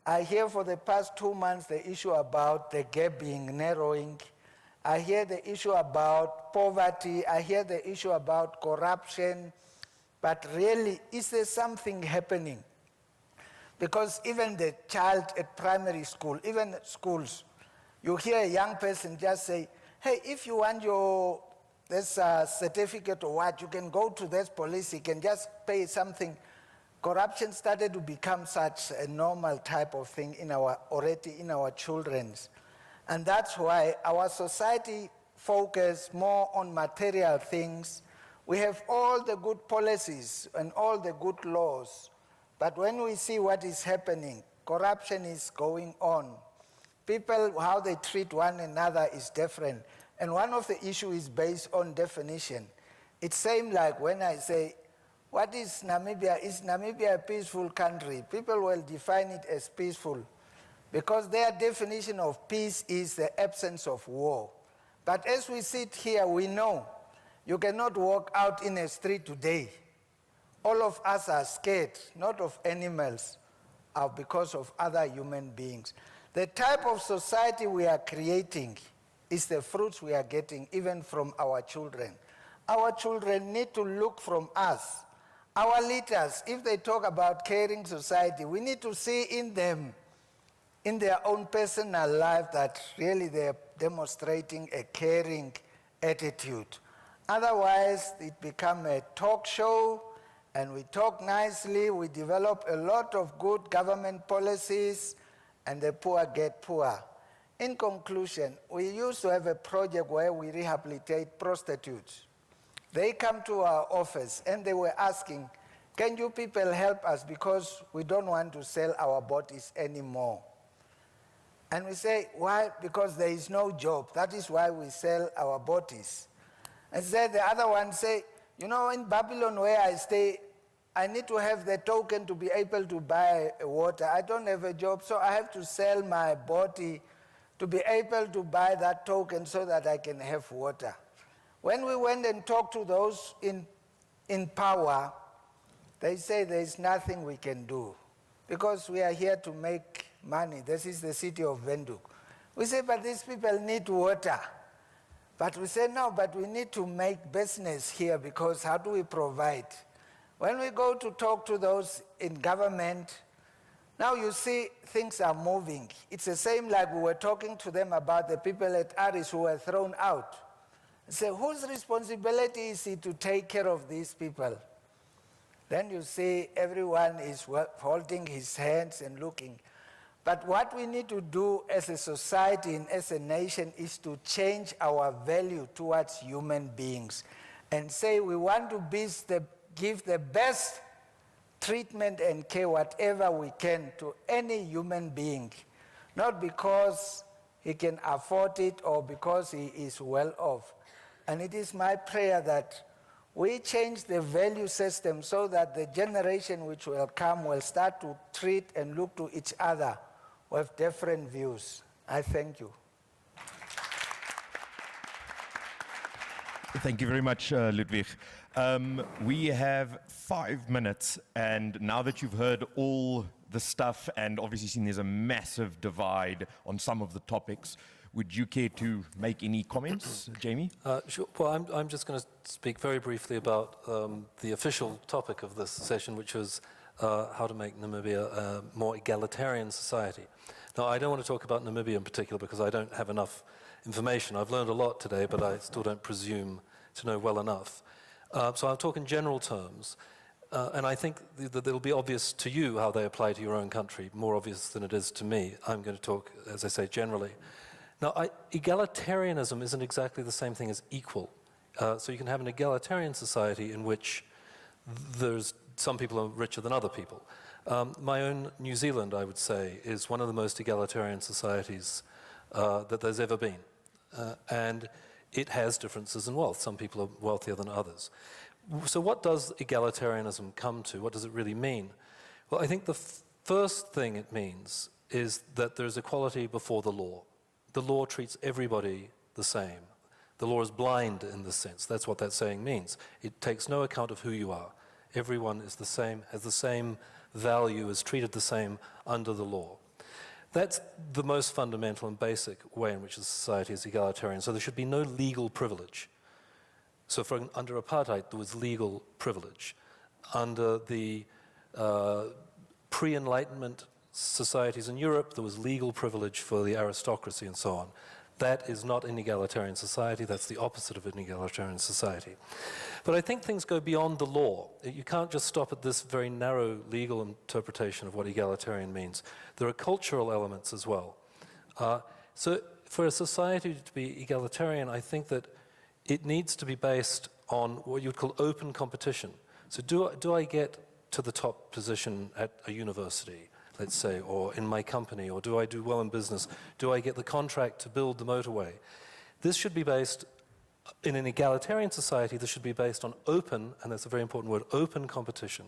I hear for the past 2 months the issue about the gap being narrowing. I hear the issue about poverty. I hear the issue about corruption. But really, is there something happening? Because even the child at primary school, even at schools, you hear a young person just say, hey, if you want this certificate or what, you can go to this police, you can just pay something. Corruption started to become such a normal type of thing already in our children's. And that's why our society focuses more on material things. We have all the good policies and all the good laws, but when we see what is happening, corruption is going on. People, how they treat one another is different. And one of the issues is based on definition. It's same like when I say, what is Namibia? Is Namibia a peaceful country? People will define it as peaceful because their definition of peace is the absence of war. But as we sit here, we know you cannot walk out in a street today. All of us are scared, not of animals, because of other human beings. The type of society we are creating is the fruits we are getting even from our children. Our children need to look from us. Our leaders, if they talk about caring society, we need to see in them, in their own personal life, that really they're demonstrating a caring attitude. Otherwise, it becomes a talk show, and we talk nicely, we develop a lot of good government policies, and the poor get poor. In conclusion, we used to have a project where we rehabilitate prostitutes. They come to our office and they were asking, can you people help us because we don't want to sell our bodies anymore? And we say, why? Because there is no job. That is why we sell our bodies. And the other one say, you know, in Babylon where I stay, I need to have the token to be able to buy water. I don't have a job, so I have to sell my body to be able to buy that token so that I can have water. When we went and talked to those in power, they say there is nothing we can do because we are here to make money. This is the city of Windhoek. We say, but these people need water. But we say, no, but we need to make business here because how do we provide? When we go to talk to those in government, now you see things are moving. It's the same like we were talking to them about the people at Aris who were thrown out. So whose responsibility is it to take care of these people? Then you see everyone is holding his hands and looking. But what we need to do as a society and as a nation is to change our value towards human beings and say we want to give the best treatment and care, whatever we can, to any human being, not because he can afford it or because he is well off. And it is my prayer that we change the value system so that the generation which will come will start to treat and look to each other with different views. I thank you. Thank you very much, Ludwig. We have 5 minutes, and now that you've heard all the stuff and obviously seen there's a massive divide on some of the topics, would you care to make any comments, Jamie? Sure. Well, I'm just going to speak very briefly about the official topic of this session, which was how to make Namibia a more egalitarian society. Now, I don't want to talk about Namibia in particular because I don't have enough information. I've learned a lot today, but I still don't presume to know well enough. So I'll talk in general terms, and I think that it'll be obvious to you how they apply to your own country, more obvious than it is to me. I'm going to talk, as I say, generally. Now, egalitarianism isn't exactly the same thing as equal. So you can have an egalitarian society in which there's some people are richer than other people. My own New Zealand, I would say, is one of the most egalitarian societies that there's ever been. And it has differences in wealth. Some people are wealthier than others. So what does egalitarianism come to? What does it really mean? Well, I think the first thing it means is that there's equality before the law. The law treats everybody the same. The law is blind in this sense. That's what that saying means. It takes no account of who you are. Everyone is the same, has the same value, is treated the same under the law. That's the most fundamental and basic way in which a society is egalitarian. So there should be no legal privilege. So under apartheid, there was legal privilege. Under the pre-Enlightenment societies in Europe, there was legal privilege for the aristocracy and so on. That is not an egalitarian society. That's the opposite of an egalitarian society. But I think things go beyond the law. You can't just stop at this very narrow legal interpretation of what egalitarian means. There are cultural elements as well. So for a society to be egalitarian, I think that it needs to be based on what you'd call open competition. So do I get to the top position at a university, let's say, or in my company, or do I do well in business? Do I get the contract to build the motorway? This should be based, in an egalitarian society, this should be based on open, and that's a very important word, open competition,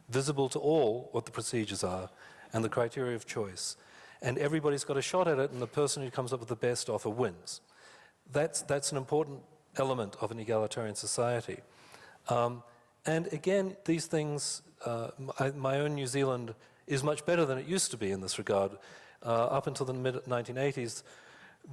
visible to all what the procedures are and the criteria of choice. And everybody's got a shot at it, and the person who comes up with the best offer wins. That's an important element of an egalitarian society. And again, these things, my own New Zealand is much better than it used to be in this regard. Up until the mid-1980s,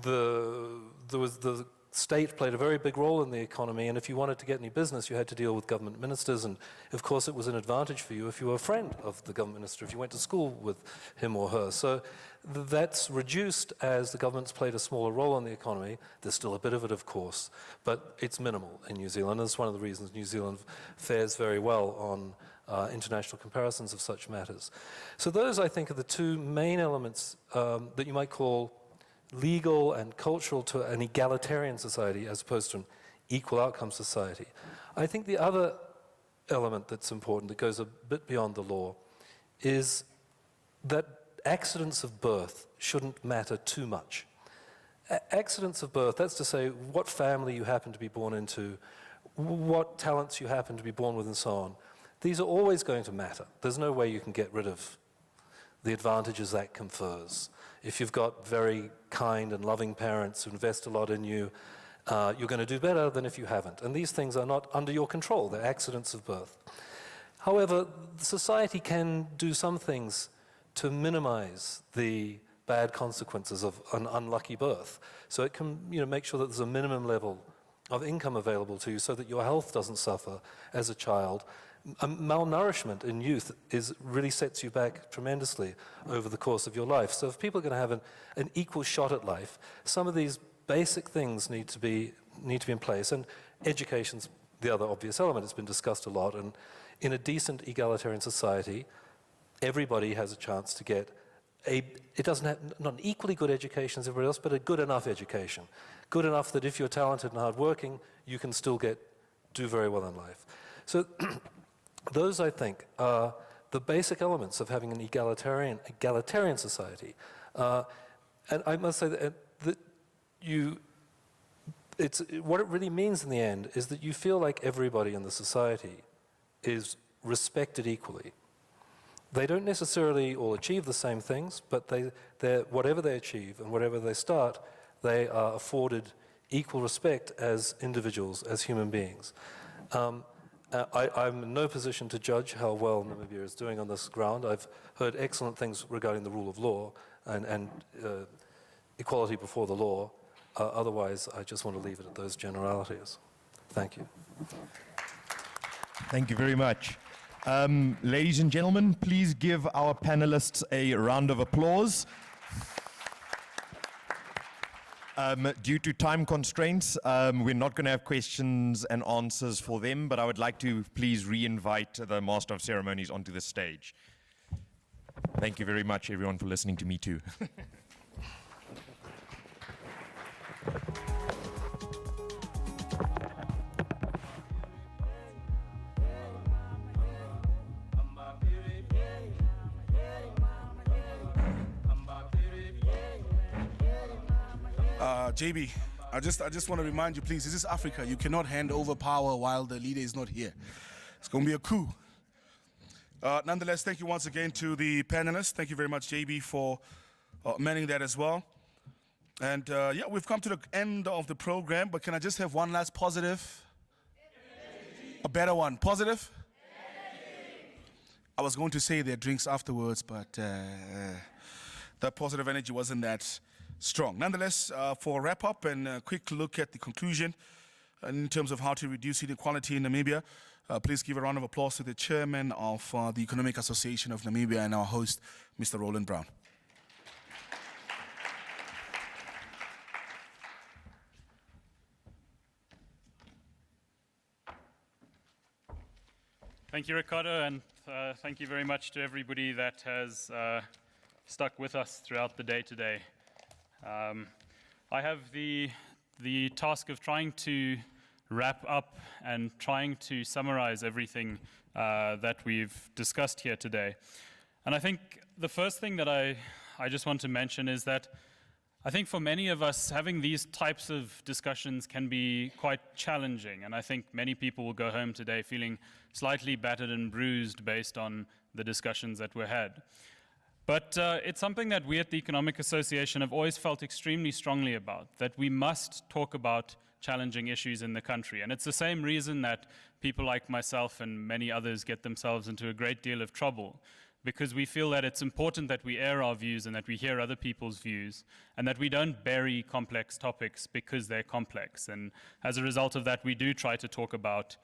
the state played a very big role in the economy, and if you wanted to get any business, you had to deal with government ministers, and of course it was an advantage for you if you were a friend of the government minister, if you went to school with him or her. So that's reduced as the government's played a smaller role in the economy. There's still a bit of it, of course, but it's minimal in New Zealand. That's one of the reasons New Zealand fares very well on international comparisons of such matters. So those, I think, are the two main elements that you might call legal and cultural to an egalitarian society as opposed to an equal outcome society. I think the other element that's important, that goes a bit beyond the law, is that accidents of birth shouldn't matter too much. Accidents of birth, that's to say what family you happen to be born into, what talents you happen to be born with and so on, these are always going to matter. There's no way you can get rid of the advantages that confers. If you've got very kind and loving parents who invest a lot in you, you're going to do better than if you haven't. And these things are not under your control. They're accidents of birth. However, society can do some things to minimize the bad consequences of an unlucky birth. So it can, make sure that there's a minimum level of income available to you so that your health doesn't suffer as a child. Malnourishment in youth really sets you back tremendously over the course of your life. So if people are going to have an equal shot at life, some of these basic things need to be in place. And education's the other obvious element. It's been discussed a lot. And in a decent egalitarian society, everybody has a chance to get it doesn't have not an equally good education as everybody else, but a good enough education. Good enough that if you're talented and hardworking, you can still do very well in life. So those, I think, are the basic elements of having an egalitarian society. And I must say that what it really means in the end is that you feel like everybody in the society is respected equally. They don't necessarily all achieve the same things, but whatever they achieve and whatever they start, they are afforded equal respect as individuals, as human beings. I'm in no position to judge how well Namibia is doing on this ground. I've heard excellent things regarding the rule of law and equality before the law. Otherwise, I just want to leave it at those generalities. Thank you. Thank you very much. Ladies and gentlemen, please give our panelists a round of applause. Due to time constraints, we're not going to have questions and answers for them, but I would like to please re-invite the Master of Ceremonies onto the stage. Thank you very much, everyone, for listening to me too. JB, I just want to remind you, please, this is Africa. You cannot hand over power while the leader is not here. It's going to be a coup. Nonetheless, thank you once again to the panelists. Thank you very much, JB, for manning that as well. And yeah, we've come to the end of the program, but can I just have one last positive? A better one. Positive? I was going to say there are drinks afterwards, but that positive energy wasn't that strong. Nonetheless, for a wrap-up and a quick look at the conclusion in terms of how to reduce inequality in Namibia, please give a round of applause to the chairman of the Economic Association of Namibia and our host, Mr. Roland Brown. Thank you, Ricardo, and thank you very much to everybody that has stuck with us throughout the day today. I have the task of trying to wrap up and trying to summarize everything that we've discussed here today. And I think the first thing that I just want to mention is that I think for many of us, having these types of discussions can be quite challenging, and I think many people will go home today feeling slightly battered and bruised based on the discussions that were had. But it's something that we at the Economic Association have always felt extremely strongly about, that we must talk about challenging issues in the country. And it's the same reason that people like myself and many others get themselves into a great deal of trouble, because we feel that it's important that we air our views and that we hear other people's views, and that we don't bury complex topics because they're complex. And as a result of that, we do try to talk about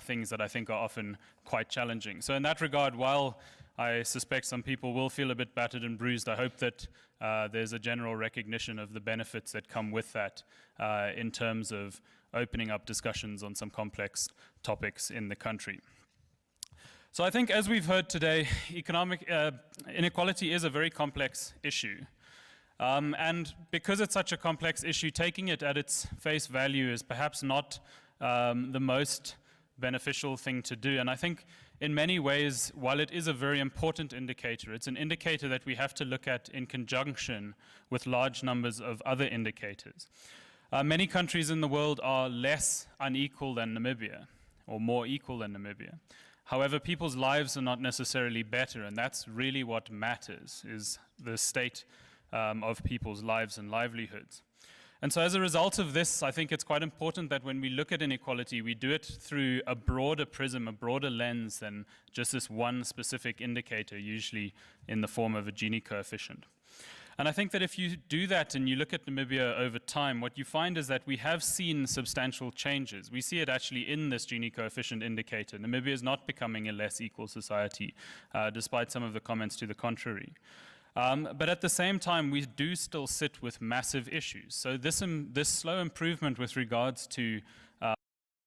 things that I think are often quite challenging. So in that regard, while I suspect some people will feel a bit battered and bruised, I hope that there's a general recognition of the benefits that come with that in terms of opening up discussions on some complex topics in the country. So I think, as we've heard today, economic inequality is a very complex issue. And because it's such a complex issue, taking it at its face value is perhaps not the most beneficial thing to do. And I think in many ways, while it is a very important indicator, it's an indicator that we have to look at in conjunction with large numbers of other indicators. Many countries in the world are less unequal than Namibia, or more equal than Namibia. However, people's lives are not necessarily better, and that's really what matters, is the state of people's lives and livelihoods. And so as a result of this, I think it's quite important that when we look at inequality, we do it through a broader prism, a broader lens than just this one specific indicator, usually in the form of a Gini coefficient. And I think that if you do that and you look at Namibia over time, what you find is that we have seen substantial changes. We see it actually in this Gini coefficient indicator. Namibia is not becoming a less equal society, despite some of the comments to the contrary. But at the same time, we do still sit with massive issues. So this slow improvement with regards to